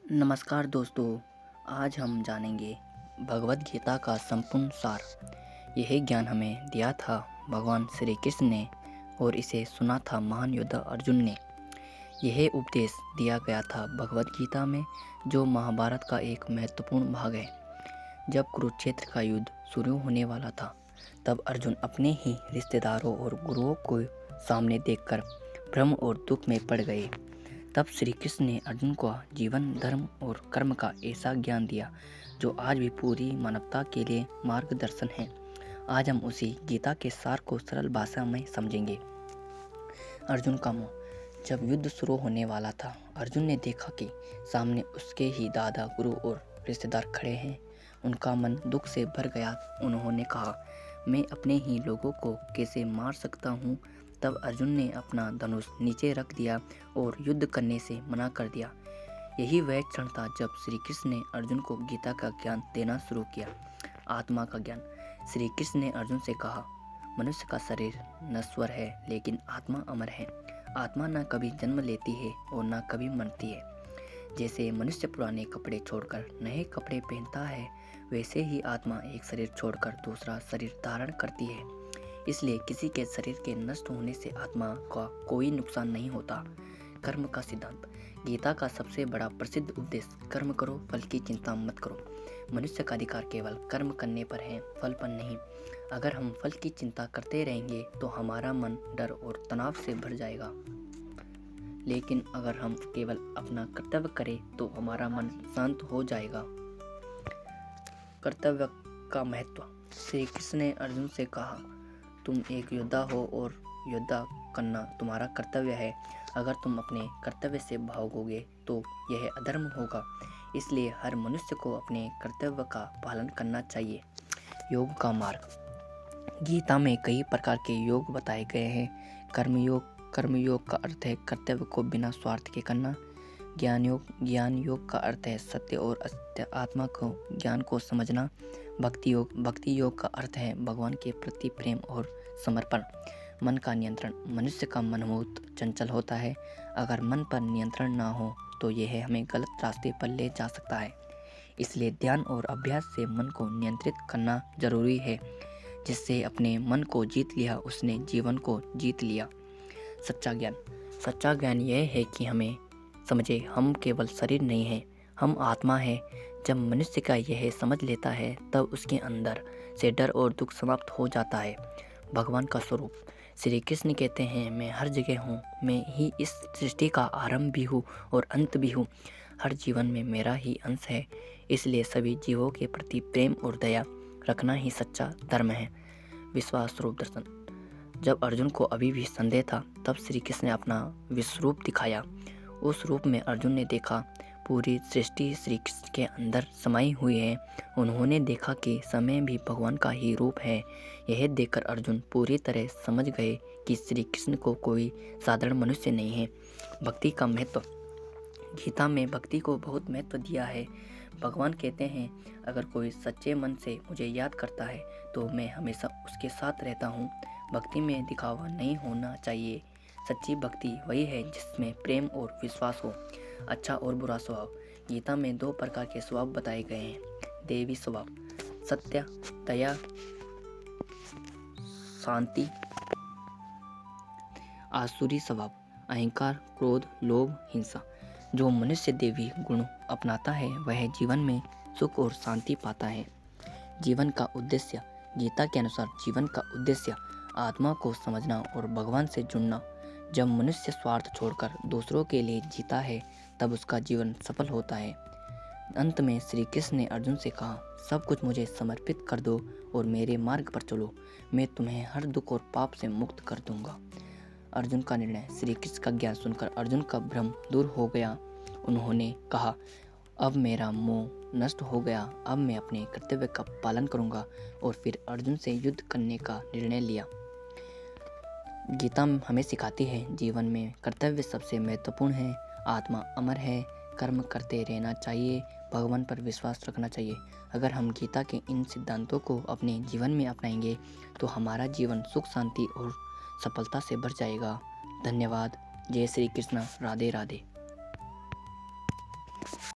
नमस्कार दोस्तों, आज हम जानेंगे भगवद गीता का संपूर्ण सार। यह ज्ञान हमें दिया था भगवान श्री कृष्ण ने और इसे सुना था महान योद्धा अर्जुन ने। यह उपदेश दिया गया था भगवद गीता में, जो महाभारत का एक महत्वपूर्ण भाग है। जब कुरुक्षेत्र का युद्ध शुरू होने वाला था, तब अर्जुन अपने ही रिश्तेदारों और गुरुओं को सामने देखकर भ्रम और दुख में पड़ गए। तब श्री कृष्ण ने अर्जुन को जीवन, धर्म और कर्म का ऐसा ज्ञान दिया जो आज भी पूरी मानवता के लिए मार्गदर्शन है। आज हम उसी गीता के सार को सरल भाषा में समझेंगे। अर्जुन का मोह। जब युद्ध शुरू होने वाला था, अर्जुन ने देखा कि सामने उसके ही दादा, गुरु और रिश्तेदार खड़े हैं। उनका मन दुख से भर गया। उन्होंने कहा, मैं अपने ही लोगों को कैसे मार सकता हूँ। तब अर्जुन ने अपना धनुष नीचे रख दिया और युद्ध करने से मना कर दिया। यही वह क्षण था जब श्री कृष्ण ने अर्जुन को गीता का ज्ञान देना शुरू किया। आत्मा का ज्ञान। श्री कृष्ण ने अर्जुन से कहा, मनुष्य का शरीर नश्वर है, लेकिन आत्मा अमर है। आत्मा न कभी जन्म लेती है और न कभी मरती है। जैसे मनुष्य पुराने कपड़े छोड़कर नए कपड़े पहनता है, वैसे ही आत्मा एक शरीर छोड़कर दूसरा शरीर धारण करती है। इसलिए किसी के शरीर के नष्ट होने से आत्मा का कोई नुकसान नहीं होता। कर्म का सिद्धांत। गीता का सबसे बड़ा प्रसिद्ध उपदेश, कर्म करो, फल की चिंता मत करो। मनुष्य का अधिकार केवल कर्म करने पर है, फल पर नहीं। अगर हम फल की चिंता करते रहेंगे तो हमारा मन डर और तनाव से भर जाएगा, लेकिन अगर हम केवल अपना कर्तव्य करें तो हमारा मन शांत हो जाएगा। कर्तव्य का महत्व। श्री कृष्ण ने अर्जुन से कहा, तुम एक योद्धा हो और योद्धा करना तुम्हारा कर्तव्य है। अगर तुम अपने कर्तव्य से भागोगे तो यह अधर्म होगा। इसलिए हर मनुष्य को अपने कर्तव्य का पालन करना चाहिए। योग का मार्ग। गीता में कई प्रकार के योग बताए गए हैं। कर्मयोग का अर्थ है कर्तव्य को बिना स्वार्थ के करना। ज्ञान योग का अर्थ है सत्य और असत्य आत्मा को ज्ञान को समझना। भक्ति योग का अर्थ है भगवान के प्रति प्रेम और समर्पण। मन का नियंत्रण। मनुष्य का मन बहुत चंचल होता है। अगर मन पर नियंत्रण ना हो तो यह हमें गलत रास्ते पर ले जा सकता है। इसलिए ध्यान और अभ्यास से मन को नियंत्रित करना जरूरी है। जिससे अपने मन को जीत लिया, उसने जीवन को जीत लिया। सच्चा ज्ञान। सच्चा ज्ञान यह है कि हमें समझे हम केवल शरीर नहीं हैं, हम आत्मा है। जब मनुष्य का यह समझ लेता है, तब उसके अंदर से डर और दुख समाप्त हो जाता है। भगवान का स्वरूप। श्री कृष्ण कहते हैं, मैं हर जगह हूँ, मैं ही इस सृष्टि का आरंभ भी हूँ और अंत भी हूँ। हर जीवन में मेरा ही अंश है। इसलिए सभी जीवों के प्रति प्रेम और दया रखना ही सच्चा धर्म है। विश्वास रूप दर्शन। जब अर्जुन को अभी भी संदेह था, तब श्री कृष्ण ने अपना विश्वरूप दिखाया। उस रूप में अर्जुन ने देखा पूरी सृष्टि श्री कृष्ण के अंदर समाई हुई है। उन्होंने देखा कि समय भी भगवान का ही रूप है। यह देखकर अर्जुन पूरी तरह समझ गए कि श्री कृष्ण को कोई साधारण मनुष्य नहीं है। भक्ति का महत्व। गीता में भक्ति को बहुत महत्व दिया है। भगवान कहते हैं, अगर कोई सच्चे मन से मुझे याद करता है तो मैं हमेशा उसके साथ रहता हूँ। भक्ति में दिखावा नहीं होना चाहिए। सच्ची भक्ति वही है जिसमें प्रेम और विश्वास हो। अच्छा और बुरा स्वभाव। गीता में 2 प्रकार के स्वभाव बताए गए हैं। देवी स्वभाव, सत्य, दया, शांति। आसुरी स्वभाव, अहंकार, क्रोध, लोभ, हिंसा। जो मनुष्य देवी गुण अपनाता है वह जीवन में सुख और शांति पाता है। जीवन का उद्देश्य। गीता के अनुसार जीवन का उद्देश्य आत्मा को समझना और भगवान से जुड़ना। जब मनुष्य स्वार्थ छोड़कर दूसरों के लिए जीता है, तब उसका जीवन सफल होता है। अंत में श्री कृष्ण ने अर्जुन से कहा, सब कुछ मुझे समर्पित कर दो और मेरे मार्ग पर चलो। मैं तुम्हें हर दुख और पाप से मुक्त कर दूंगा। अर्जुन का निर्णय। श्री कृष्ण का ज्ञान सुनकर अर्जुन का भ्रम दूर हो गया। उन्होंने कहा, अब मेरा मोह नष्ट हो गया। अब मैं अपने कर्तव्य का पालन करूंगा। और फिर अर्जुन से युद्ध करने का निर्णय लिया। गीता हमें सिखाती है, जीवन में कर्तव्य सबसे महत्वपूर्ण है। आत्मा अमर है। कर्म करते रहना चाहिए। भगवान पर विश्वास रखना चाहिए। अगर हम गीता के इन सिद्धांतों को अपने जीवन में अपनाएंगे तो हमारा जीवन सुख, शांति और सफलता से भर जाएगा। धन्यवाद। जय श्री कृष्ण। राधे राधे।